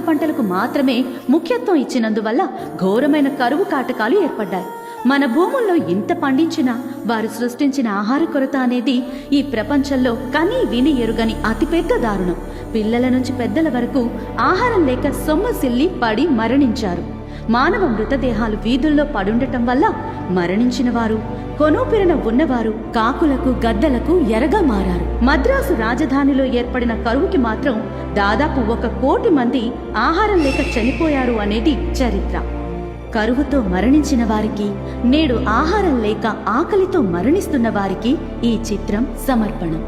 పంటలకు మాత్రమే ముఖ్యత్వం ఇచ్చినందువల్ల ఘోరమైన కరువు కాటకాలు ఏర్పడ్డాయి. మన భూముల్లో ఇంత పండించినా వారు సృష్టించిన ఆహార కొరత అనేది ఈ ప్రపంచంలో కనీ విని ఎరుగని అతిపెద్ద దారుణం. పిల్లల నుంచి పెద్దల వరకు ఆహారం లేక సొమ్మసిల్లి పడి మరణించారు. మానవ మృతదేహాలు వీధుల్లో పడుండటం వల్ల మరణించిన వారు, కొనూపిరన ఉన్నవారు కాకులకు గద్దలకు ఎరగా మారారు. మద్రాసు రాజధానిలో ఏర్పడిన కరువుకి మాత్రం దాదాపు 1 కోటి మంది ఆహారం లేక చనిపోయారు అనేది చరిత్ర. కరువుతో మరణించిన వారికి, నేడు ఆహారం లేక ఆకలితో మరణిస్తున్న వారికి ఈ చిత్రం సమర్పణం.